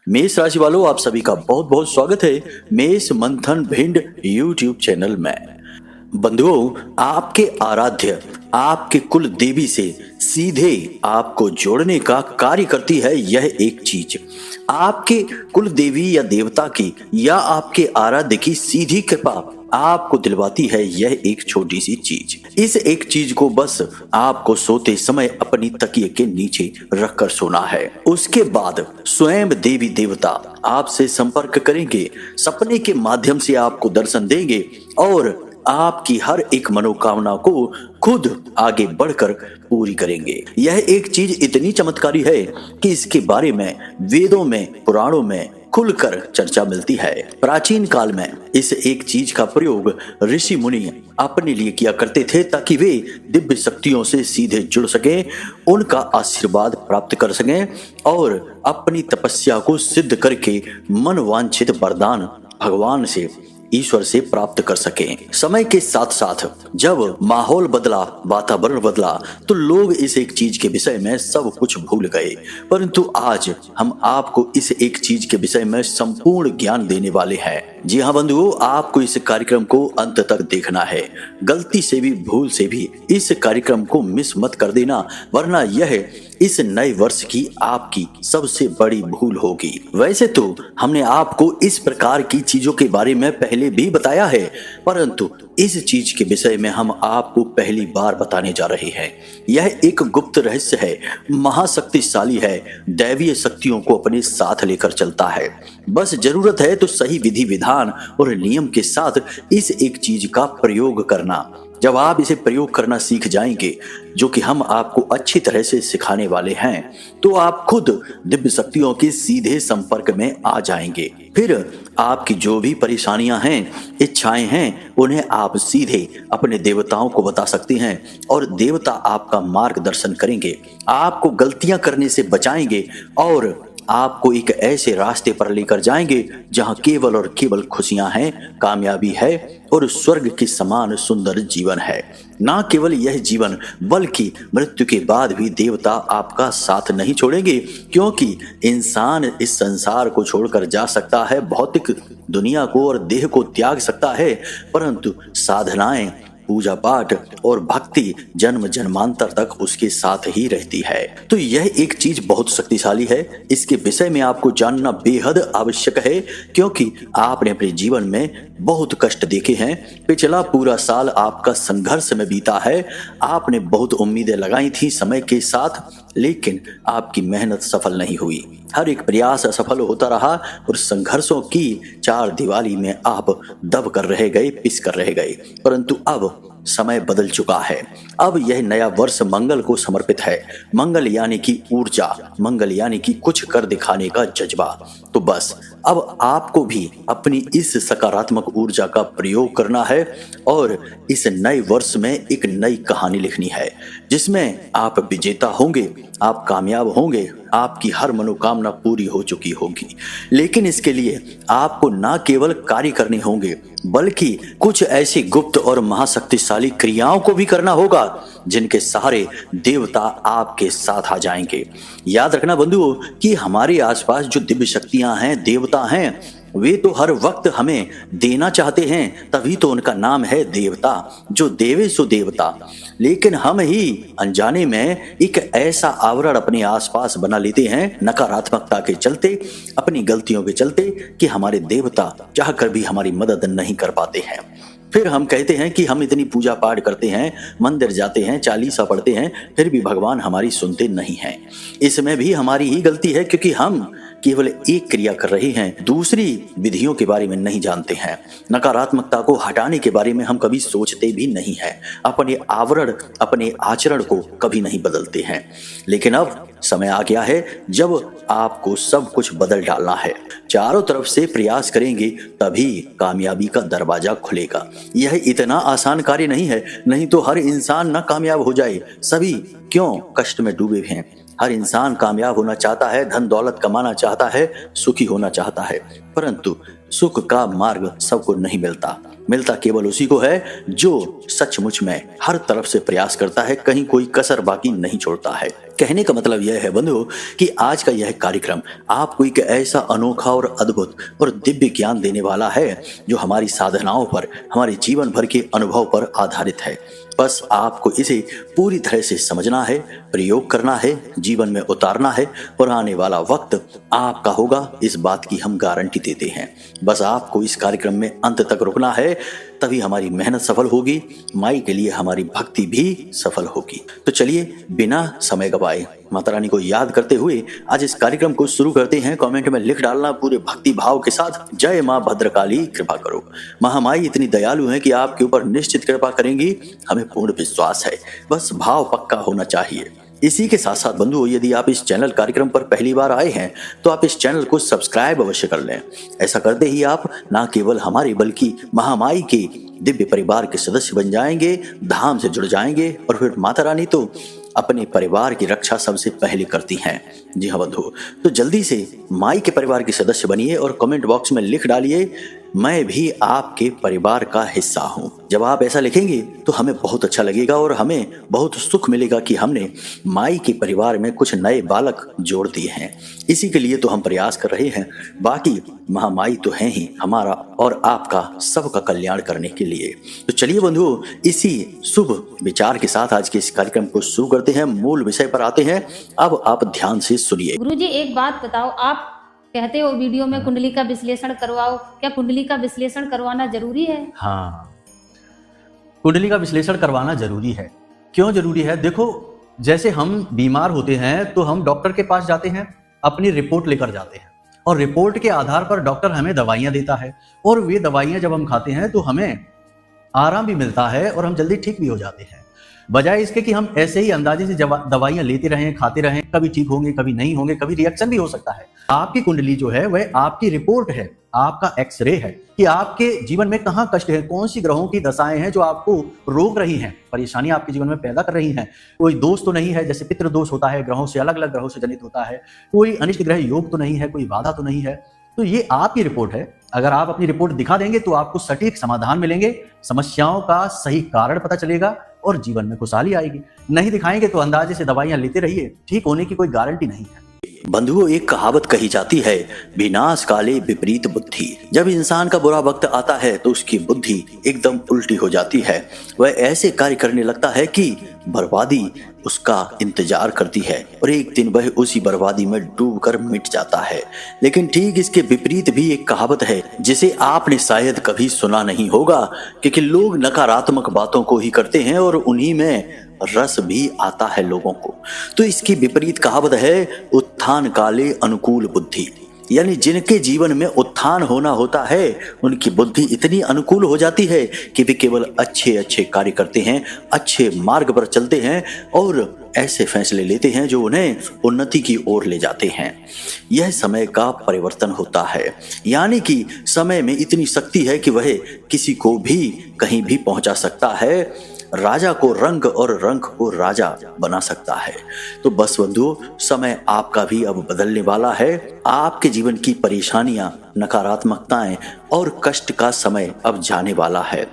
मेष राशि वालों, आप सभी का बहुत बहुत स्वागत है मेष मंथन भिंड यूट्यूब चैनल में। बंधुओं, आपके आराध्य आपके कुल देवी से सीधे आपको जोड़ने का कार्य करती है यह एक चीज। आपके कुल देवी या देवता की या आपके आराध्य की सीधी कृपा आपको दिलवाती है यह एक छोटी सी चीज। इस एक चीज को बस आपको सोते समय अपनी तकिए के नीचे रखकर सोना है। उसके बाद स्वयं देवी देवता आपसे संपर्क करेंगे, सपने के माध्यम से आपको दर्शन देंगे और आपकी हर एक मनोकामना को खुद आगे बढ़कर पूरी करेंगे। यह एक चीज इतनी चमत्कारी है कि इसके बारे में वेदों में, पुराणों में खुलकर चर्चा मिलती है। प्राचीन काल में इस एक चीज का प्रयोग ऋषि मुनि अपने लिए किया करते थे ताकि वे दिव्य शक्तियों से सीधे जुड़ सकें, उनका आशीर्वाद प्राप्त कर सकें और अपनी तपस्या को सिद्ध करके मनवांछित वरदान भगवान से, ईश्वर से प्राप्त कर सकें। समय के साथ साथ जब माहौल बदला, वातावरण बदला, तो लोग इस एक चीज के विषय में सब कुछ भूल गए। परंतु आज हम आपको इस एक चीज के विषय में संपूर्ण ज्ञान देने वाले हैं। जी हाँ बंधुओं, आपको इस कार्यक्रम को अंत तक देखना है। गलती से भी, भूल से भी इस कार्यक्रम को मिस मत कर देना, वरना यह इस नए वर्ष की आपकी सबसे बड़ी भूल होगी। वैसे तो हमने आपको इस प्रकार की चीजों के बारे में पहले भी बताया है, परंतु इस चीज के विषय में हम आपको पहली बार बताने जा रहे हैं। यह एक गुप्त रहस्य है, महाशक्तिशाली है, दैवीय शक्तियों को अपने साथ लेकर चलता है। बस जरूरत है तो सही विधि विधान और नियम के साथ इस एक चीज का प्रयोग करना। जब आप इसे प्रयोग करना सीख जाएंगे, जो कि हम आपको अच्छी तरह से सिखाने वाले हैं, तो आप खुद दिव्य शक्तियों के सीधे संपर्क में आ जाएंगे। फिर आपकी जो भी परेशानियां हैं, इच्छाएं हैं, उन्हें आप सीधे अपने देवताओं को बता सकते हैं और देवता आपका मार्गदर्शन करेंगे, आपको गलतियां करने से बचाएंगे और आपको एक ऐसे रास्ते पर लेकर जाएंगे जहां केवल और केवल खुशियां हैं, कामयाबी है और स्वर्ग के समान सुंदर जीवन है। ना केवल यह जीवन, बल्कि मृत्यु के बाद भी देवता आपका साथ नहीं छोड़ेंगे, क्योंकि इंसान इस संसार को छोड़कर जा सकता है, भौतिक दुनिया को और देह को त्याग सकता है, परंतु साधनाएं, पूजा पाठ और भक्ति जन्म जन्मांतर तक उसके साथ ही रहती है। तो यह एक चीज बहुत शक्तिशाली है। इसके विषय में आपको जानना बेहद आवश्यक है, क्योंकि आपने अपने जीवन में बहुत कष्ट देखे हैं। पिछला पूरा साल आपका संघर्ष में बीता है। आपने बहुत उम्मीदें लगाई थी समय के साथ, लेकिन आपकी मेहनत सफल नहीं हुई। हर एक प्रयास असफल होता रहा और संघर्षों की चार दीवारी में आप दब कर रह गए, पिस कर रह गए। परंतु अब समय बदल चुका है। अब यह नया वर्ष मंगल को समर्पित है। मंगल यानी कि ऊर्जा, मंगल यानी कि कुछ कर दिखाने का जज्बा। तो बस अब आपको भी अपनी इस सकारात्मक ऊर्जा का प्रयोग करना है और इस नए वर्ष में एक नई कहानी लिखनी है, जिसमें आप विजेता होंगे, आप कामयाब होंगे, आपकी हर मनोकामना पूरी हो चुकी होगी। लेकिन इसके लिए आपको ना केवल कार्य करने होंगे, बल्कि कुछ ऐसी गुप्त और महाशक्तिशाली क्रियाओं को भी करना होगा जिनके सहारे देवता आपके साथ आ जाएंगे। याद रखना बंधुओं कि हमारे आसपास जो दिव्य शक्तियां हैं, देवता हैं, वे तो हर वक्त हमें देना चाहते हैं, तभी तो उनका नाम है देवता, जो देवे सो देवता। लेकिन हम ही अनजाने में एक ऐसा आवरण अपने आसपास बना लेते हैं, नकारात्मकता के चलते, अपनी गलतियों के चलते, कि हमारे देवता चाहकर भी हमारी मदद नहीं कर पाते हैं। फिर हम कहते हैं कि हम इतनी पूजा पाठ करते हैं, मंदिर जाते हैं, चालीसा पढ़ते हैं, फिर भी भगवान हमारी सुनते नहीं हैं। इसमें भी हमारी ही गलती है, क्योंकि हम केवल एक क्रिया कर रहे हैं, दूसरी विधियों के बारे में नहीं जानते हैं। नकारात्मकता को हटाने के बारे में हम कभी सोचते भी नहीं हैं, अपने आवरण, अपने आचरण को कभी नहीं बदलते हैं। लेकिन अब समय आ गया है जब आपको सब कुछ बदल डालना है। चारों तरफ से प्रयास करेंगे तभी कामयाबी का दरवाजा खुलेगा। यह इतना आसान कार्य नहीं है, नहीं तो हर इंसान ना कामयाब हो जाए। सभी क्यों कष्ट में डूबे हैं। हर इंसान कामयाब होना चाहता है, धन दौलत कमाना चाहता है, सुखी होना चाहता है, परंतु सुख का मार्ग सबको नहीं मिलता। मिलता केवल उसी को है जो सचमुच में हर तरफ से प्रयास करता है, कहीं कोई कसर बाकी नहीं छोड़ता है। कहने का मतलब यह है बंधुओं कि आज का यह कार्यक्रम आपको एक ऐसा अनोखा और अद्भुत और दिव्य ज्ञान देने वाला है जो हमारी साधनाओं पर, हमारे जीवन भर के अनुभव पर आधारित है। बस आपको इसे पूरी तरह से समझना है, प्रयोग करना है, जीवन में उतारना है और आने वाला वक्त आपका होगा, इस बात की हम गारंटी देते हैं। बस आपको इस कार्यक्रम में अंत तक रुकना है, तभी हमारी मेहनत सफल होगी, माई के लिए हमारी भक्ति भी सफल होगी। तो चलिए बिना समय गवाए माता रानी को याद करते हुए आज इस कार्यक्रम को शुरू करते हैं। कमेंट में लिख डालना पूरे भक्ति भाव के साथ, जय माँ भद्रकाली कृपा करो। महामाई इतनी दयालु है कि आपके ऊपर निश्चित कृपा करेंगी, हमें पूर्ण विश्वास है, बस भाव पक्का होना चाहिए। इसी के साथ साथ बंधुओं, यदि आप इस चैनल कार्यक्रम पर पहली बार आए हैं तो आप इस चैनल को सब्सक्राइब अवश्य कर लें। ऐसा करते ही आप न केवल हमारे बल्कि महामाई के दिव्य परिवार के सदस्य बन जाएंगे, धाम से जुड़ जाएंगे और फिर माता रानी तो अपने परिवार की रक्षा सबसे पहले करती हैं। जी हाँ बंधु, तो जल्दी से माई के परिवार के सदस्य बनिए और कमेंट बॉक्स में लिख डालिए, मैं भी आपके परिवार का हिस्सा हूँ। जब आप ऐसा लिखेंगे तो हमें बहुत अच्छा लगेगा और हमें बहुत सुख मिलेगा कि हमने माई के परिवार में कुछ नए बालक जोड़ दिए हैं। इसी के लिए तो हम प्रयास कर रहे हैं, बाकी महामाई तो है ही हमारा और आपका सबका कल्याण करने के लिए। तो चलिए बंधुओं, इसी शुभ विचार के साथ आज के इस कार्यक्रम को शुरू करते हैं, मूल विषय पर आते हैं। अब आप ध्यान से सुनिए। गुरुजी एक बात बताओ, आप कहते हो वीडियो में कुंडली का विश्लेषण करवाओ, क्या कुंडली का विश्लेषण करवाना जरूरी है? हाँ, कुंडली का विश्लेषण करवाना जरूरी है। क्यों जरूरी है? देखो, जैसे हम बीमार होते हैं तो हम डॉक्टर के पास जाते हैं, अपनी रिपोर्ट लेकर जाते हैं और रिपोर्ट के आधार पर डॉक्टर हमें दवाइयां देता है और वे दवाइयां जब हम खाते हैं तो हमें आराम भी मिलता है और हम जल्दी ठीक भी हो जाते हैं। बजाय इसके कि हम ऐसे ही अंदाजे से दवाइयां लेते रहें, खाते रहें, कभी ठीक होंगे, कभी नहीं होंगे, कभी रिएक्शन भी हो सकता है। आपकी कुंडली जो है वह आपकी रिपोर्ट है, आपका एक्सरे है कि आपके जीवन में कहाँ कष्ट है, कौन सी ग्रहों की दशाएं हैं जो आपको रोक रही हैं, परेशानी आपके जीवन में पैदा कर रही हैं। कोई दोष तो नहीं है, जैसे पितृ दोष होता है, ग्रहों से अलग अलग ग्रहों से जनित होता है। कोई अनिष्ट ग्रह योग तो नहीं है, कोई बाधा तो नहीं है। तो ये आपकी रिपोर्ट है। अगर आप अपनी रिपोर्ट दिखा देंगे तो आपको सटीक समाधान मिलेंगे, समस्याओं का सही कारण पता चलेगा और जीवन में खुशहाली आएगी। नहीं दिखाएंगे तो अंदाजे से दवाइयां लेते रहिए, ठीक होने की कोई गारंटी नहीं है। बंधुओं, एक कहावत कही जाती है, विनाश काले विपरीत बुद्धि। जब इंसान का बुरा वक्त आता है तो उसकी बुद्धि एकदम उल्टी हो जाती है। वह ऐसे कार्य करने लगता है कि बर्बादी उसका इंतजार करती है और एक दिन वह उसी बर्बादी में डूबकर मिट जाता है। लेकिन ठीक इसके विपरीत भी एक कहावत है जिसे आपने शायद कभी सुना नहीं होगा, क्योंकि लोग नकारात्मक बातों को ही करते हैं और उन्हीं में रस भी आता है लोगों को। तो इसकी विपरीत कहावत है, उत्थान काले अनुकूल बुद्धि। यानी जिनके जीवन में उत्थान होना होता है उनकी बुद्धि इतनी अनुकूल हो जाती है कि वे केवल अच्छे अच्छे कार्य करते हैं, अच्छे मार्ग पर चलते हैं और ऐसे फैसले लेते हैं जो उन्हें उन्नति की ओर ले जाते हैं। यह समय का परिवर्तन होता है, यानी कि समय में इतनी शक्ति है कि वह किसी को भी कहीं भी पहुंचा सकता है, राजा को रंग और रंग को राजा बना सकता है। तो बस बंधुओं, समय आपका भी अब बदलने वाला है। आपके जीवन की परेशानियां, नकारात्मकताएं और कष्ट का समय अब जाने वाला है।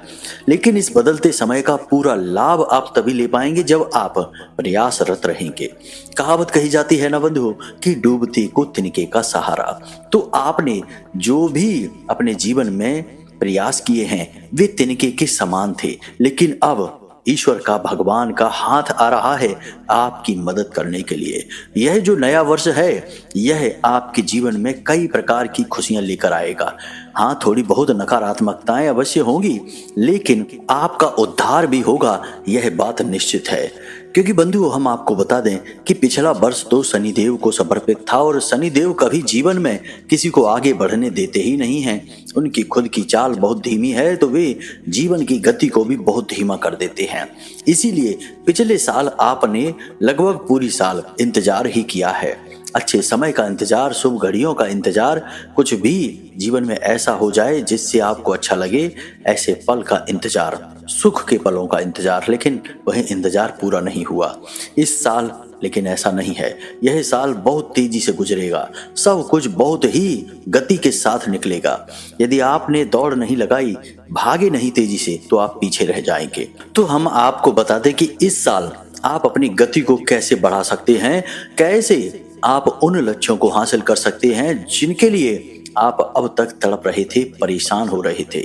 लेकिन इस बदलते समय का पूरा लाभ आप तभी ले पाएंगे जब आप प्रयासरत रहेंगे। कहावत कही जाती है ना बंधुओं कि डूबते को तिनके का सहारा। तो आपने जो भी अपने जीवन में प्रयास किए हैं वे तिनके के समान थे, लेकिन अब ईश्वर का, भगवान का हाथ आ रहा है आपकी मदद करने के लिए। यह जो नया वर्ष है यह आपके जीवन में कई प्रकार की खुशियां लेकर आएगा। हाँ, थोड़ी बहुत नकारात्मकताएं अवश्य होंगी, लेकिन आपका उद्धार भी होगा, यह बात निश्चित है। क्योंकि बंधुओं, हम आपको बता दें कि पिछला वर्ष तो शनिदेव को समर्पित था और शनिदेव कभी जीवन में किसी को आगे बढ़ने देते ही नहीं हैं। उनकी खुद की चाल बहुत धीमी है तो वे जीवन की गति को भी बहुत धीमा कर देते हैं। इसीलिए पिछले साल आपने लगभग पूरी साल इंतजार ही किया है, अच्छे समय का इंतजार, शुभ घड़ियों का इंतजार, कुछ भी जीवन में ऐसा हो जाए जिससे आपको अच्छा लगे, ऐसे पल का इंतजार, सुख के पलों का इंतजार। लेकिन वह इंतजार पूरा नहीं हुआ। इस साल लेकिन ऐसा नहीं है। यह साल बहुत तेजी से गुजरेगा, सब कुछ बहुत ही गति के साथ निकलेगा। यदि आपने दौड़ नहीं लगाई, भागे नहीं तेजी से, तो आप पीछे रह जाएंगे। तो हम आपको बता दें कि इस साल आप अपनी गति को कैसे बढ़ा सकते हैं, कैसे आप उन लक्ष्यों को हासिल कर सकते हैं जिनके लिए आप अब तक तड़प रहे थे, परेशान हो रहे थे।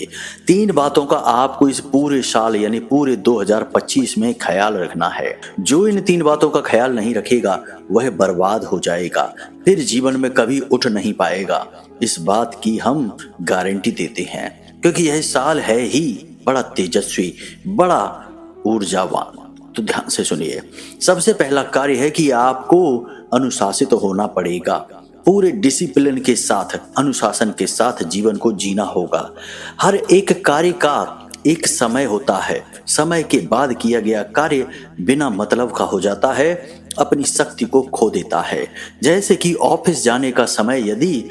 3 बातों का आपको इस पूरे साल यानी पूरे 2025 में ख्याल रखना है। जो इन 3 बातों का ख्याल नहीं रखेगा वह बर्बाद हो जाएगा, फिर जीवन में कभी उठ नहीं पाएगा। इस बात की हम गारंटी देते हैं, क्योंकि यह साल है ही बड़ा तेजस्वी, बड़ा ऊर्जावान। तो ध्यान से सुनिए। सबसे पहला कार्य है कि आपको अनुशासित होना पड़ेगा। पूरे डिसिप्लिन के साथ, अनुशासन के साथ जीवन को जीना होगा। हर एक कार्य का एक समय होता है। समय के बाद किया गया कार्य बिना मतलब का हो जाता है, अपनी शक्ति को खो देता है। जैसे कि ऑफिस जाने का समय यदि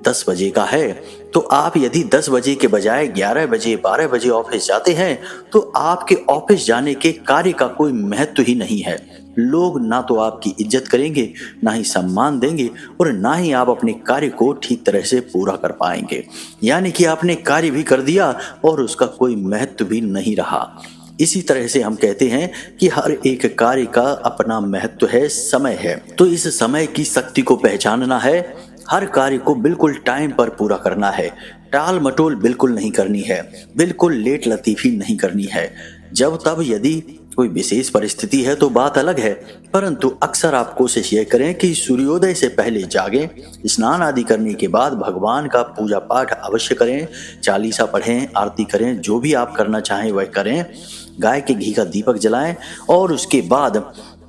10 बजे का है, तो आप यदि 10 बजे के बजाय 11 बजे 12 बजे ऑफिस जाते हैं, तो आपके ऑफिस जाने के कार्य का कोई महत्व ही नहीं है। लोग ना तो आपकी इज्जत करेंगे, ना ही सम्मान देंगे, और ना ही आप अपने कार्य को ठीक तरह से पूरा कर पाएंगे। यानी कि आपने कार्य भी कर दिया और उसका कोई महत्व भी नहीं रहा। इसी तरह से हम कहते हैं कि हर एक कार्य का अपना महत्व है, समय है। तो इस समय की शक्ति को पहचानना है। हर कार्य को बिल्कुल टाइम पर पूरा करना है। टाल मटोल बिल्कुल नहीं करनी है, बिल्कुल लेट लतीफी नहीं करनी है। जब तब यदि कोई विशेष परिस्थिति है तो बात अलग है, परंतु अक्सर आप कोशिश ये करें कि सूर्योदय से पहले जागें, स्नान आदि करने के बाद भगवान का पूजा पाठ अवश्य करें, चालीसा पढ़ें, आरती करें, जो भी आप करना चाहें वह करें, गाय के घी का दीपक जलाएं और उसके बाद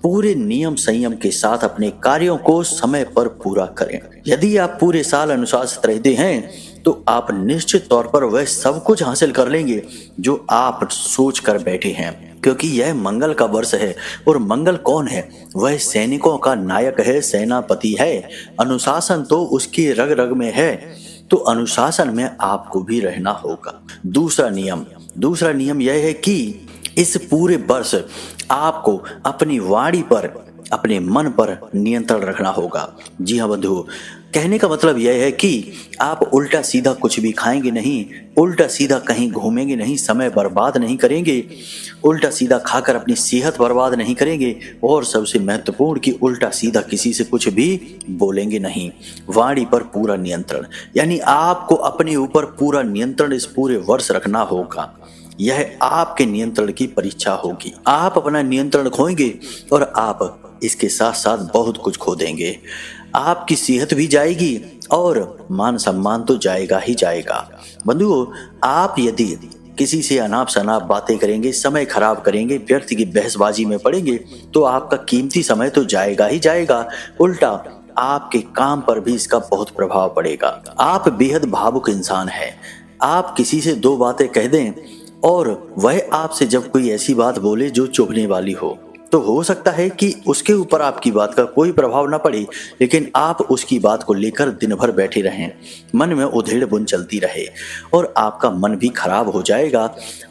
पूरे नियम संयम के साथ अपने कार्यों को समय पर पूरा करें। यदि आप पूरे साल अनुशासित रहते हैं तो आप निश्चित तौर पर वह सब कुछ हासिल कर लेंगे जो आप सोच कर बैठे हैं, क्योंकि यह मंगल का वर्ष है। और मंगल कौन है? वह सैनिकों का नायक है, सेनापति है। अनुशासन तो उसकी रग रग में है, तो अनुशासन में आपको भी रहना होगा। दूसरा नियम यह है कि इस पूरे वर्ष आपको अपनी वाणी पर, अपने मन पर नियंत्रण रखना होगा। जी हाँ बंधु, कहने का मतलब यह है कि आप उल्टा सीधा कुछ भी खाएंगे नहीं, उल्टा सीधा कहीं घूमेंगे नहीं, समय बर्बाद नहीं करेंगे, उल्टा सीधा खाकर अपनी सेहत बर्बाद नहीं करेंगे, और सबसे महत्वपूर्ण कि उल्टा सीधा किसी से कुछ भी बोलेंगे नहीं। वाणी पर पूरा नियंत्रण, यानी आपको अपने ऊपर पूरा नियंत्रण इस पूरे वर्ष रखना होगा। यह आपके नियंत्रण की परीक्षा होगी। आप अपना नियंत्रण खोएंगे और आप इसके साथ साथ बहुत कुछ खो देंगे। आपकी सेहत भी जाएगी और मान सम्मान तो जाएगा ही जाएगा। बंधुओं, आप यदि किसी से अनाप शनाप बातें करेंगे, समय खराब करेंगे, व्यर्थ की बहसबाजी में पड़ेंगे, तो आपका कीमती समय तो जाएगा ही जाएगा, उल्टा आपके काम पर भी इसका बहुत प्रभाव पड़ेगा। आप बेहद भावुक इंसान हैं। आप किसी से 2 बातें कह दें और वह आपसे जब कोई ऐसी बात बोले जो चुभने वाली हो, तो हो सकता है कि उसके ऊपर आपकी बात का कोई प्रभाव न पड़े, लेकिन आप उसकी बात को लेकर दिन भर बैठे रहें, मन में उधेड़ बुन चलती रहे और आपका मन भी खराब हो जाएगा,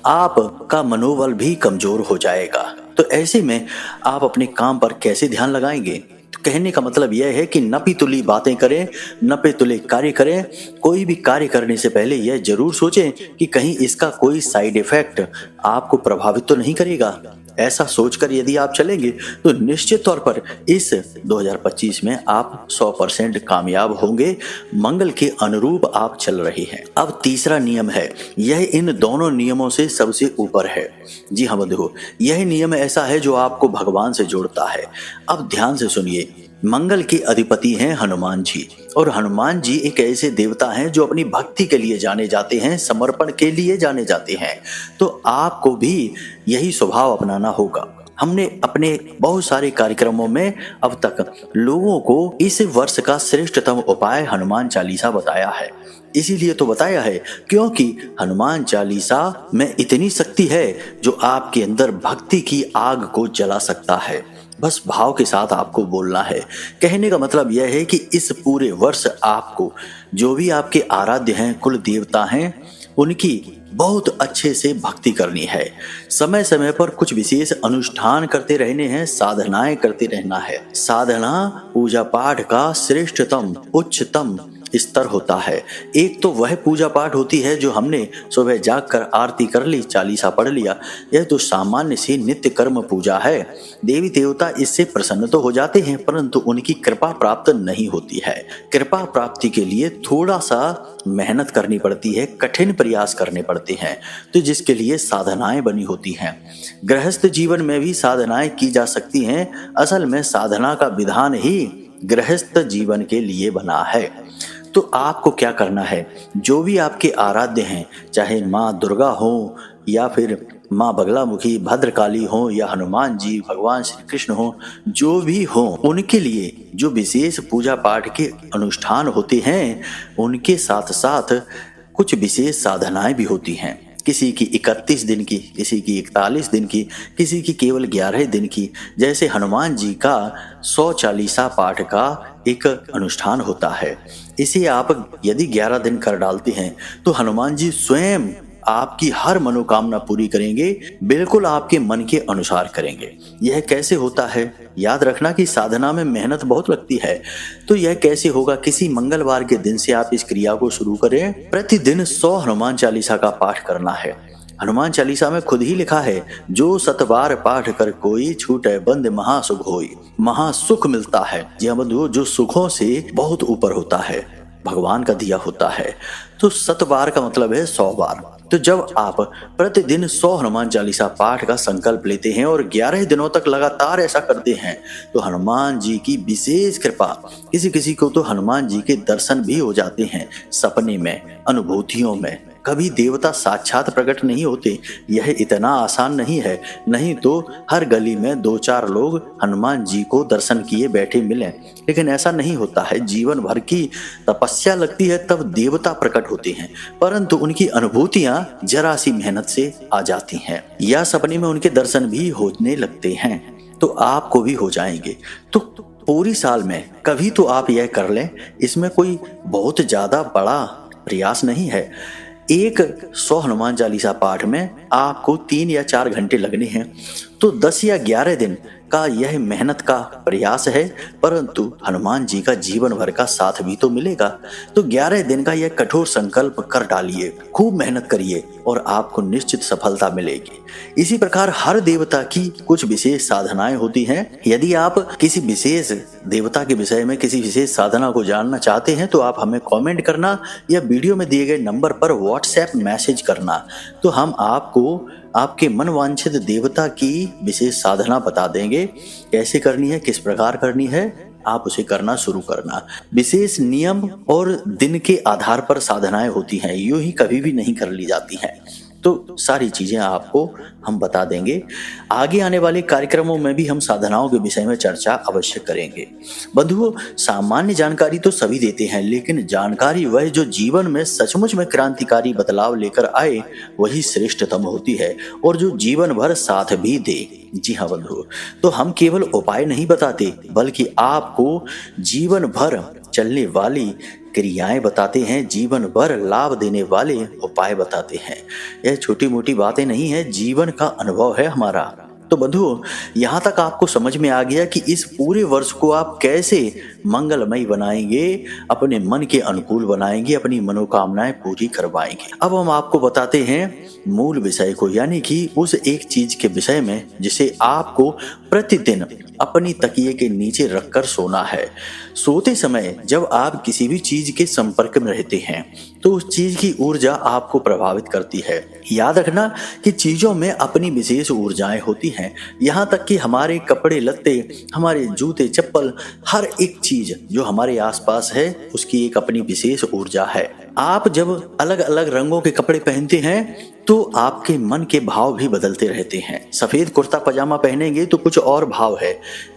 आपका मनोबल भी कमजोर हो जाएगा। तो ऐसे में आप अपने काम पर कैसे ध्यान लगाएंगे? कहने का मतलब यह है कि नपी तुली बातें करें, नपे तुले कार्य करें। कोई भी कार्य करने से पहले यह जरूर सोचें कि कहीं इसका कोई साइड इफेक्ट आपको प्रभावित तो नहीं करेगा। ऐसा सोचकर यदि आप चलेंगे तो निश्चित तौर पर इस 2025 में आप 100% कामयाब होंगे। मंगल के अनुरूप आप चल रहे हैं। अब तीसरा नियम है, यह इन दोनों नियमों से सबसे ऊपर है। जी हाँ बंधुओं, यह नियम ऐसा है जो आपको भगवान से जोड़ता है। अब ध्यान से सुनिए, मंगल के अधिपति हैं हनुमान जी, और हनुमान जी एक ऐसे देवता हैं जो अपनी भक्ति के लिए जाने जाते हैं, समर्पण के लिए जाने जाते हैं। तो आपको भी यही स्वभाव अपनाना होगा। हमने अपने बहुत सारे कार्यक्रमों में अब तक लोगों को इस वर्ष का श्रेष्ठतम उपाय हनुमान चालीसा बताया है। इसीलिए तो बताया है क्योंकि हनुमान चालीसा में इतनी शक्ति है जो आपके अंदर भक्ति की आग को जला सकता है। बस भाव के साथ आपको बोलना है। कहने का मतलब यह है कि इस पूरे वर्ष आपको जो भी आपके आराध्य हैं, कुल देवता हैं, उनकी बहुत अच्छे से भक्ति करनी है। समय समय पर कुछ विशेष अनुष्ठान करते रहने हैं, साधनाएं करते रहना है। साधना पूजा पाठ का श्रेष्ठतम उच्चतम स्तर होता है। एक तो वह पूजा पाठ होती है जो हमने सुबह जागकर आरती कर ली, चालीसा पढ़ लिया। यह तो सामान्य सी नित्य कर्म पूजा है। देवी देवता इससे प्रसन्न तो हो जाते हैं, परंतु उनकी कृपा प्राप्त नहीं होती है। कृपा प्राप्ति के लिए थोड़ा सा मेहनत करनी पड़ती है, कठिन प्रयास करने पड़ते हैं, तो जिसके लिए साधनाएं बनी होती हैं। गृहस्थ जीवन में भी साधनाएं की जा सकती हैं। असल में साधना का विधान ही गृहस्थ जीवन के लिए बना है। तो आपको क्या करना है, जो भी आपके आराध्य हैं, चाहे माँ दुर्गा हो या फिर माँ बगलामुखी, भद्रकाली हो या हनुमान जी, भगवान श्री कृष्ण हो, जो भी हो, उनके लिए जो विशेष पूजा पाठ के अनुष्ठान होते हैं, उनके साथ साथ कुछ विशेष साधनाएं भी होती हैं। किसी की 31 दिन की, किसी की 41 दिन की, किसी की केवल 11 दिन की। जैसे हनुमान जी का 100 चालीसा पाठ का एक अनुष्ठान होता है। इसे आप यदि 11 दिन कर डालते हैं तो हनुमान जी स्वयं आपकी हर मनोकामना पूरी करेंगे, बिल्कुल आपके मन के अनुसार करेंगे। यह कैसे होता है? याद रखना कि साधना में मेहनत बहुत लगती है। तो यह कैसे होगा? किसी मंगलवार के दिन से आप इस क्रिया को शुरू करें। प्रतिदिन 100 हनुमान चालीसा का पाठ करना है। हनुमान चालीसा में खुद ही लिखा है, जो 7 बार पाठ कर कोई, छूटे बंद महासुख होई। महासुख मिलता है। जी हाँ बंधुओं, जो सुखों से बहुत ऊपर होता है, भगवान का दिया होता है। तो 7 बार का मतलब है 100 बार। तो जब आप प्रतिदिन 100 हनुमान चालीसा पाठ का संकल्प लेते हैं और 11 दिनों तक लगातार ऐसा करते हैं, तो हनुमान जी की विशेष कृपा, किसी किसी को तो हनुमान जी के दर्शन भी हो जाते हैं सपने में, अनुभूतियों में। कभी देवता साक्षात प्रकट नहीं होते, यह इतना आसान नहीं है। नहीं तो हर गली में 2-4 लोग हनुमान जी को दर्शन किए बैठे मिले, लेकिन ऐसा नहीं होता है। जीवन भर की तपस्या लगती है, तब देवता प्रकट होते हैं, परंतु उनकी अनुभूतियां जरा सी मेहनत से आ जाती हैं, या सपने में उनके दर्शन भी होने लगते हैं। तो आपको भी हो जाएंगे। तो पूरी साल में कभी तो आप यह कर लें। इसमें कोई बहुत ज्यादा बड़ा प्रयास नहीं है। एक 100 हनुमान चालीसा पाठ में आपको 3 या 4 घंटे लगने हैं। तो 10 या 11 दिन का यह मेहनत का प्रयास है, परंतु हनुमान जी का जीवन भर का साथ भी तो मिलेगा। तो 11 दिन का यह कठोर संकल्प कर डालिए, खूब मेहनत करिए और आपको निश्चित सफलता मिलेगी। इसी प्रकार हर देवता की कुछ विशेष साधनाएं होती हैं। यदि आप किसी विशेष देवता के विषय में किसी विशेष साधना को जानना चाहते हैं, तो आप हमें कमेंट करना या वीडियो में दिए गए नंबर पर व्हाट्सएप मैसेज करना। तो हम आपको आपके मनवांछित देवता की विशेष साधना बता देंगे, कैसे करनी है, किस प्रकार करनी है, आप उसे करना शुरू करना। विशेष नियम और दिन के आधार पर साधनाएं होती हैं, यूं ही कभी भी नहीं कर ली जाती हैं। तो सारी चीजें आपको हम बता देंगे। आगे आने वाले कार्यक्रमों में भी हम साधनाओं के विषय में चर्चा अवश्य करेंगे। बंधुओं, सामान्य जानकारी तो सभी देते हैं, लेकिन जानकारी वह जो जीवन में सचमुच में क्रांतिकारी बदलाव लेकर आए, वही श्रेष्ठतम होती है, और जो जीवन भर साथ भी दे। जी हाँ बंधुओं, तो हम केवल उपाय नहीं बताते, बल्कि आपको जीवन भर चलने वाली क्रियाएं बताते हैं, जीवन भर लाभ देने वाले उपाय बताते हैं। यह छोटी मोटी बातें नहीं है, जीवन का अनुभव है हमारा। तो बंधुओं, यहाँ तक आपको समझ में आ गया कि इस पूरे वर्ष को आप कैसे मंगलमय बनाएंगे, अपने मन के अनुकूल बनाएंगे, अपनी मनोकामनाएं पूरी करवाएंगे। अब हम आपको बताते हैं मूल विषय को, यानी कि उस एक चीज के विषय में जिसे आपको प्रतिदिन अपनी तकिए के नीचे रखकर सोना है। सोते समय जब आप किसी भी चीज के संपर्क में रहते हैं, तो उस चीज की ऊर्जा आपको प्रभावित करती है। याद रखना कि चीजों में अपनी विशेष ऊर्जाएं होती हैं। यहाँ तक कि हमारे कपड़े लत्ते, हमारे जूते चप्पल, हर एक चीज जो हमारे आसपास है, उसकी एक अपनी विशेष ऊर्जा है। आप जब अलग अलग रंगों के कपड़े पहनते हैं तो आपके मन के भाव भी बदलते रहते हैं। सफेद कुर्ता पजामा पहनेंगे तो कुछ और भाव है,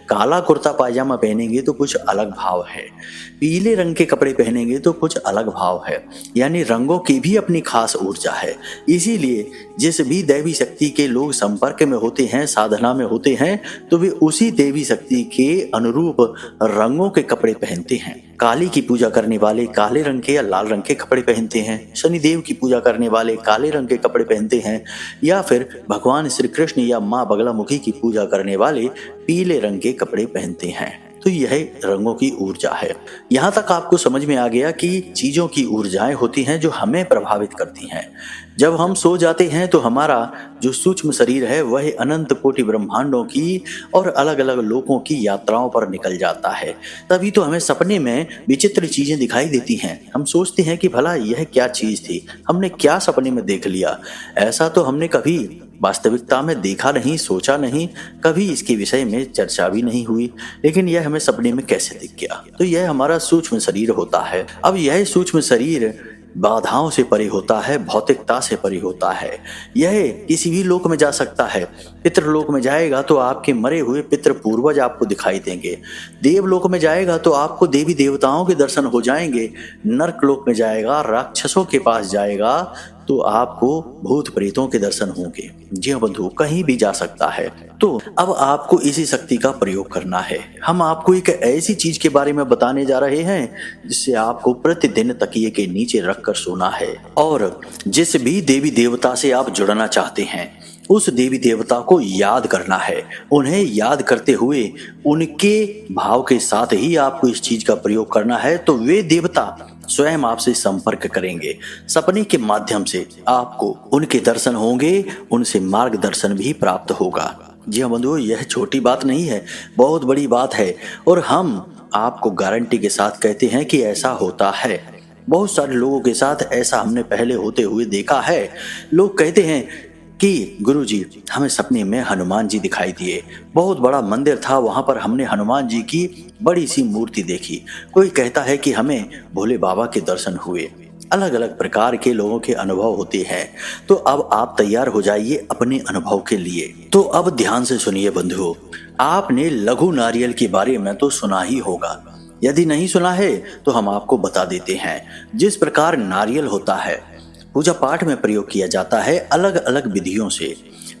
काला कुर्ता पायजामा पहनेंगे तो कुछ अलग भाव है, पीले रंग के कपड़े पहनेंगे तो कुछ अलग भाव है। यानी रंगों की भी अपनी खास ऊर्जा है। इसीलिए जिस भी दैवी शक्ति के लोग संपर्क में होते हैं, साधना में होते हैं, तो वे उसी देवी शक्ति के अनुरूप रंगों के कपड़े पहनते हैं। काली की पूजा करने वाले काले रंग के या लाल रंग के कपड़े पहनते हैं, शनिदेव की पूजा करने वाले काले रंग के कपड़े पहनते हैं, या फिर भगवान श्री कृष्ण या माँ बगलामुखी की पूजा करने वाले पीले रंग के कपड़े पहनते हैं। तो यह रंगों की ऊर्जा है। यहाँ तक आपको समझ में आ गया कि चीजों की ऊर्जाएं होती हैं जो हमें प्रभावित करती हैं। जब हम सो जाते हैं तो हमारा जो सूक्ष्म शरीर है वह अनंत कोटि ब्रह्मांडों की और अलग अलग लोकों की यात्राओं पर निकल जाता है। तभी तो हमें सपने में विचित्र चीजें दिखाई देती हैं। हम सोचते हैं कि भला यह क्या चीज थी, हमने क्या सपने में देख लिया। ऐसा तो हमने कभी वास्तविकता में देखा नहीं, सोचा नहीं, कभी इसके विषय में चर्चा भी नहीं हुई, लेकिन यह हमें सपने में कैसे दिख गया। तो यह हमारा सूक्ष्म शरीर होता है। अब यह सूक्ष्म शरीर बाधाओं से परे होता है, भौतिकता से परे होता है। यह किसी भी लोक में जा सकता है। पितृलोक में जाएगा तो आपके मरे हुए पितृ पूर्वज आपको दिखाई देंगे। देवलोक में जाएगा तो आपको देवी देवताओं के दर्शन हो जाएंगे। नरक लोक में जाएगा, राक्षसों के पास जाएगा तो आपको भूत प्रेतों के दर्शन होंगे। जी हाँ बंधु, कहीं भी जा सकता है। तो अब आपको इसी शक्ति का प्रयोग करना है। हम आपको एक ऐसी चीज के बारे में बताने जा रहे हैं जिससे आपको प्रतिदिन तकिए के नीचे रखकर सोना है। और जिस भी देवी देवता से आप जुड़ना चाहते हैं उस देवी देवता को याद करना है। उन्हें याद करते हुए उनके भाव के साथ ही आपको इस चीज का प्रयोग करना है। तो वे देवता स्वयं आपसे संपर्क करेंगे। सपने के माध्यम से आपको उनके दर्शन होंगे, उनसे मार्गदर्शन भी प्राप्त होगा। जी हाँ बंधुओं, यह छोटी बात नहीं है, बहुत बड़ी बात है। और हम आपको गारंटी के साथ कहते हैं कि ऐसा होता है। बहुत सारे लोगों के साथ ऐसा हमने पहले होते हुए देखा है। लोग कहते हैं कि गुरुजी हमें सपने में हनुमान जी दिखाई दिए, बहुत बड़ा मंदिर था, वहां पर हमने हनुमान जी की बड़ी सी मूर्ति देखी। कोई कहता है कि हमें भोले बाबा के दर्शन हुए। अलग अलग प्रकार के लोगों के अनुभव होते हैं। तो अब आप तैयार हो जाइए अपने अनुभव के लिए। तो अब ध्यान से सुनिए बंधुओं, आपने लघु नारियल के बारे में तो सुना ही होगा। यदि नहीं सुना है तो हम आपको बता देते हैं। जिस प्रकार नारियल होता है पूजा पाठ में प्रयोग किया जाता है, अलग अलग विधियों से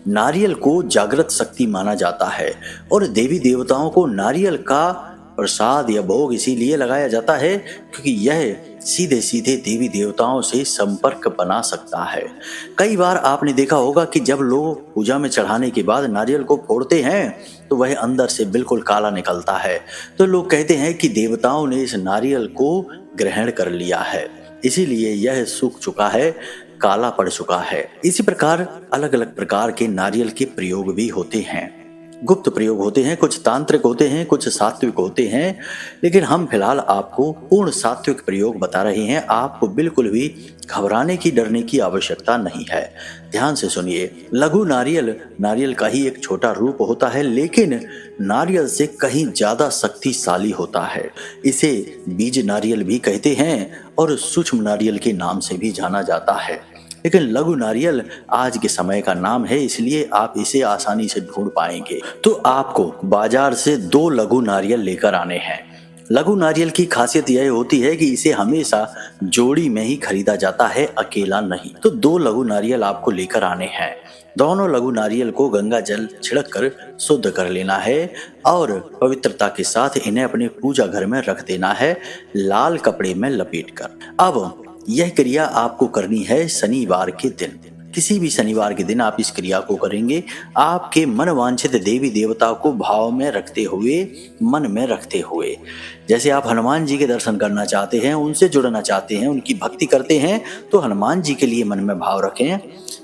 नारियल को जागृत शक्ति माना जाता है। और देवी देवताओं को नारियल का प्रसाद या भोग इसीलिए लगाया जाता है क्योंकि यह सीधे सीधे देवी देवताओं से संपर्क बना सकता है। कई बार आपने देखा होगा कि जब लोग पूजा में चढ़ाने के बाद नारियल को फोड़ते हैं तो वह अंदर से बिल्कुल काला निकलता है। तो लोग कहते हैं कि देवताओं ने इस नारियल को ग्रहण कर लिया है, इसीलिए यह सूख चुका है, काला पड़ चुका है। इसी प्रकार अलग अलग प्रकार के नारियल के प्रयोग भी होते हैं। गुप्त प्रयोग होते हैं, कुछ तांत्रिक होते हैं, कुछ सात्विक होते हैं, लेकिन हम फिलहाल आपको पूर्ण सात्विक प्रयोग बता रहे हैं। आपको बिल्कुल भी घबराने की, डरने की आवश्यकता नहीं है। ध्यान से सुनिए। लघु नारियल नारियल का ही एक छोटा रूप होता है, लेकिन नारियल से कहीं ज्यादा शक्तिशाली होता है। इसे बीज नारियल भी कहते हैं और सूक्ष्म नारियल के नाम से भी जाना जाता है। लेकिन लघु नारियल आज के समय का नाम है, इसलिए आप इसे आसानी से ढूंढ पाएंगे। तो आपको बाजार से 2 लघु नारियल लेकर आने हैं। लघु नारियल की खासियत यह होती है कि इसे हमेशा जोड़ी में ही खरीदा जाता है, अकेला नहीं। तो 2 लघु नारियल आपको लेकर आने हैं। दोनों लघु नारियल को गंगा जल छिड़क कर शुद्ध कर लेना है और पवित्रता के साथ इन्हें अपने पूजा घर में रख देना है, लाल कपड़े में लपेटकर। अब यह क्रिया आपको करनी है शनिवार के दिन। किसी भी शनिवार के दिन आप इस क्रिया को करेंगे। आपके मन वांछित देवी देवता को भाव में रखते हुए, मन में रखते हुए, जैसे आप हनुमान जी के दर्शन करना चाहते हैं, उनसे जुड़ना चाहते हैं, उनकी भक्ति करते हैं, तो हनुमान जी के लिए मन में भाव रखें।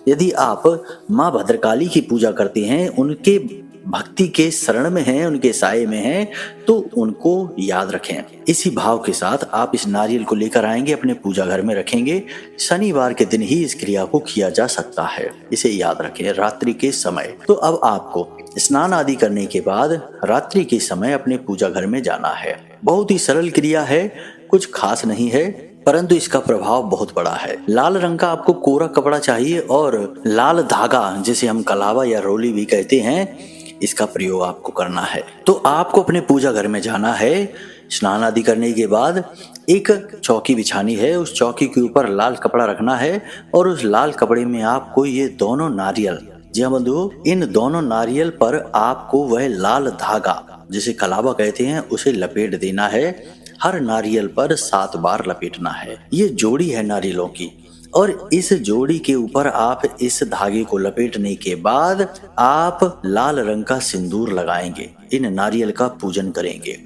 यदि आप माँ भद्रकाली की पूजा करते हैं, उनके भक्ति के शरण में हैं, उनके साये में हैं, तो उनको याद रखें। इसी भाव के साथ आप इस नारियल को लेकर आएंगे, अपने पूजा घर में रखेंगे। शनिवार के दिन ही इस क्रिया को किया जा सकता है, इसे याद रखें, रात्रि के समय। तो अब आपको स्नान आदि करने के बाद रात्रि के समय अपने पूजा घर में जाना है। बहुत ही सरल क्रिया है, कुछ खास नहीं है, परंतु इसका प्रभाव बहुत बड़ा है। लाल रंग का आपको कोरा कपड़ा चाहिए और लाल धागा, जिसे हम कलावा या रोली भी कहते हैं, इसका प्रयोग आपको करना है। तो आपको अपने पूजा घर में जाना है। स्नान आदि करने के बाद एक चौकी बिछानी है, उस चौकी के ऊपर लाल कपड़ा रखना है और उस लाल कपड़े में आपको ये दोनों नारियल, जी हाँ बंधुओं, इन दोनों नारियल पर आपको वह लाल धागा, जिसे कलावा कहते हैं, उसे लपेट देना है। हर नारियल पर 7 बार लपेटना है। ये जोड़ी है नारियलों की, और इस जोड़ी के ऊपर आप इस धागे को लपेटने के बाद आप लाल रंग का सिंदूर लगाएंगे, इन नारियल का पूजन करेंगे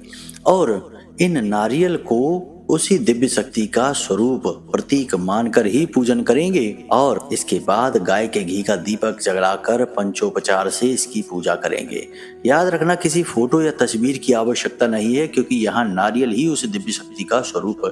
और इन नारियल को उसी दिव्य शक्ति का स्वरूप प्रतीक मानकर ही पूजन करेंगे। और इसके बाद गाय के घी का दीपक जलाकर पंचोपचार से इसकी पूजा करेंगे। याद रखना, किसी फोटो या तस्वीर की आवश्यकता नहीं है, क्योंकि यहाँ नारियल ही उस दिव्य शक्ति का स्वरूप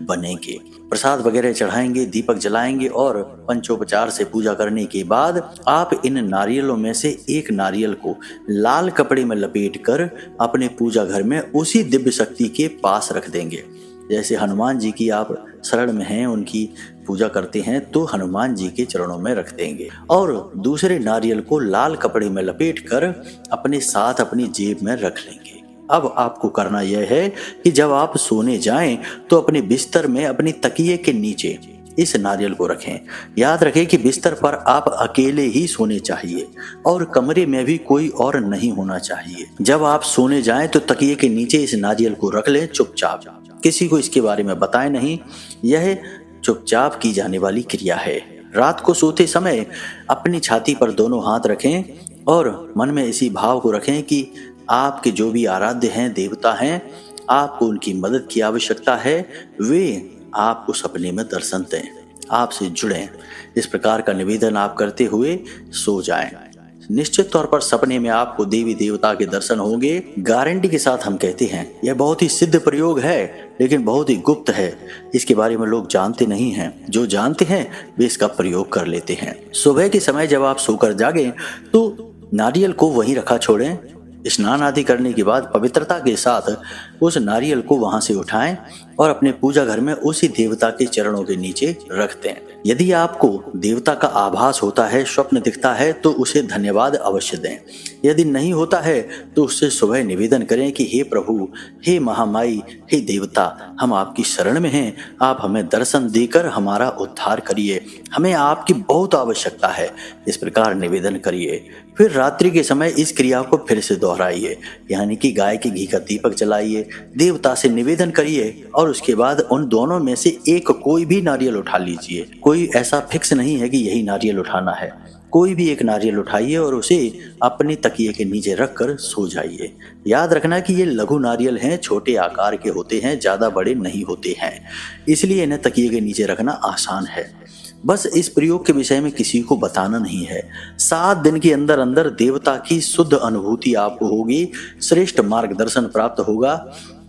बनेंगे। प्रसाद वगैरह चढ़ाएंगे, दीपक जलाएंगे और पंचोपचार से पूजा करने के बाद आप इन नारियलों में से एक नारियल को लाल कपड़े में लपेटकर अपने पूजा घर में उसी दिव्य शक्ति के पास रख देंगे। जैसे हनुमान जी की आप शरण में हैं, उनकी पूजा करते हैं, तो हनुमान जी के चरणों में रख देंगे और दूसरे नारियल को लाल कपड़े में लपेटकर अपने साथ अपनी जेब में रख लेंगे। अब आपको करना यह है कि जब आप सोने जाएं तो अपने बिस्तर में अपनी तकिए के नीचे इस नारियल को रखें। याद रखें कि बिस्तर पर आप अकेले ही सोने चाहिए और कमरे में भी कोई और नहीं होना चाहिए। जब आप सोने जाएं तो तकिए के नीचे इस नारियल को रख लें चुपचाप, किसी को इसके बारे में बताएं नहीं। यह चुपचाप की जाने वाली क्रिया है। रात को सोते समय अपनी छाती पर दोनों हाथ रखें और मन में इसी भाव को रखें कि आपके जो भी आराध्य हैं, देवता हैं, आपको उनकी मदद की आवश्यकता है, वे आपको सपने में दर्शन दें, आपसे जुड़ें। इस प्रकार का निवेदन आप करते हुए सो जाएं। निश्चित तौर पर सपने में आपको देवी देवता के दर्शन होंगे। गारंटी के साथ हम कहते हैं, यह बहुत ही सिद्ध प्रयोग है, लेकिन बहुत ही गुप्त है। इसके बारे में लोग जानते नहीं हैं। जो जानते हैं वे इसका प्रयोग कर लेते हैं। सुबह के समय जब आप सोकर जागें तो नारियल को वहीं रखा छोड़ें। स्नान आदि करने के बाद पवित्रता के साथ उस नारियल को वहां से उठाएं और अपने पूजा घर में उसी देवता के चरणों के नीचे रख दें। यदि आपको देवता का आभास होता है, स्वप्न दिखता है, तो उसे धन्यवाद अवश्य दें। यदि नहीं होता है तो उससे सुबह निवेदन करें कि हे प्रभु, हे महामाई, हे देवता, हम आपकी शरण में हैं, आप हमें दर्शन देकर हमारा उद्धार करिए, हमें आपकी बहुत आवश्यकता है। इस प्रकार निवेदन करिए। फिर रात्रि के समय इस क्रिया को फिर से दोहराइए, यानी कि गाय के घी का दीपक जलाइए, देवता से निवेदन करिए और उसके बाद उन दोनों में से एक कोई भी नारियल उठा लीजिए। कोई ऐसा फिक्स नहीं है कि यही नारियल उठाना है। कोई भी एक नारियल उठाइए और उसे अपनी तकिए के नीचे रखकर सो जाइए। याद रखना कि ये लघु नारियल हैं, छोटे आकार के होते हैं, ज़्यादा बड़े नहीं होते हैं, इसलिए इन्हें तकिए के नीचे रखना आसान है। बस इस प्रयोग के विषय में किसी को बताना नहीं है। 7 दिन के अंदर अंदर देवता की शुद्ध अनुभूति आपको होगी, श्रेष्ठ मार्गदर्शन प्राप्त होगा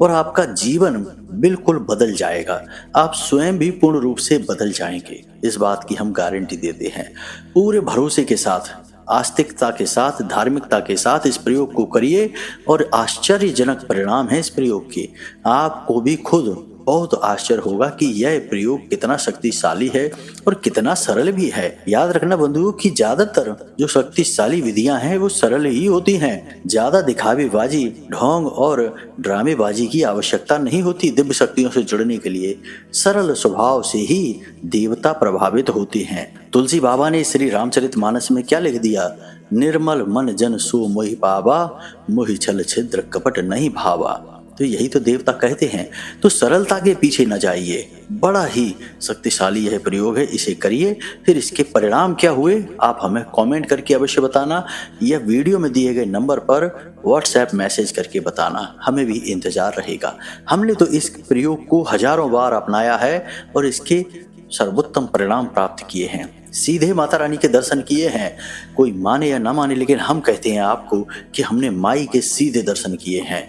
और आपका जीवन बिल्कुल बदल जाएगा। आप स्वयं भी पूर्ण रूप से बदल जाएंगे, इस बात की हम गारंटी देते हैं। पूरे भरोसे के साथ, आस्तिकता के साथ, धार्मिकता के साथ इस प्रयोग को करिए और आश्चर्यजनक परिणाम है इस प्रयोग के। आपको भी खुद बहुत आश्चर्य होगा कि यह प्रयोग कितना शक्तिशाली है और कितना सरल भी है। याद रखना बंधुओं कि ज्यादातर जो शक्तिशाली विधियां हैं वो सरल ही होती हैं। ज्यादा दिखावेबाजी, ढोंग और ड्रामेबाजी की आवश्यकता नहीं होती। दिव्य शक्तियों से जुड़ने के लिए सरल स्वभाव से ही देवता प्रभावित होते हैं। तुलसी बाबा ने श्री रामचरितमानस में क्या लिख दिया? निर्मल मन जन सो मोहि पावा, मोहि छल छिद्र कपट नहीं भावा। तो यही तो देवता कहते हैं। तो सरलता के पीछे न जाइए, बड़ा ही शक्तिशाली यह प्रयोग है, इसे करिए। फिर इसके परिणाम क्या हुए आप हमें कमेंट करके अवश्य बताना, या वीडियो में दिए गए नंबर पर व्हाट्सएप मैसेज करके बताना, हमें भी इंतजार रहेगा। हमने तो इस प्रयोग को हजारों बार अपनाया है और इसके सर्वोत्तम परिणाम प्राप्त किए हैं। सीधे माता रानी के दर्शन किए हैं। कोई माने या ना माने, लेकिन हम कहते हैं आपको कि हमने माई के सीधे दर्शन किए हैं,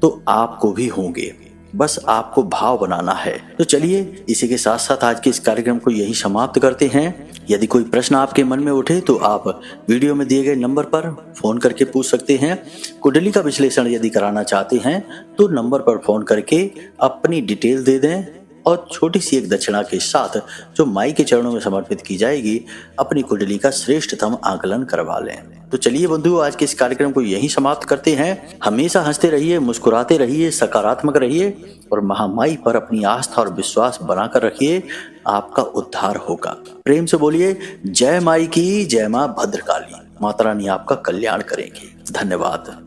तो आपको भी होंगे। बस आपको भाव बनाना है। तो चलिए इसी के साथ साथ आज के इस कार्यक्रम को यही समाप्त करते हैं। यदि कोई प्रश्न आपके मन में उठे तो आप वीडियो में दिए गए नंबर पर फोन करके पूछ सकते हैं। कुंडली का विश्लेषण यदि कराना चाहते हैं तो नंबर पर फोन करके अपनी डिटेल दे दें और छोटी सी एक दक्षिणा के साथ जो माई के चरणों में समर्पित की जाएगी, अपनी कुंडली का श्रेष्ठतम आकलन करवा लें। तो चलिए बंधुओं, आज के इस कार्यक्रम को यहीं समाप्त करते हैं। हमेशा हंसते रहिए, मुस्कुराते रहिए, सकारात्मक रहिए और महामाई पर अपनी आस्था और विश्वास बनाकर रखिए। आपका उद्धार होगा। प्रेम से बोलिए जय माई की, जय मां भद्रकाली। माता रानी आपका कल्याण करेंगी। धन्यवाद।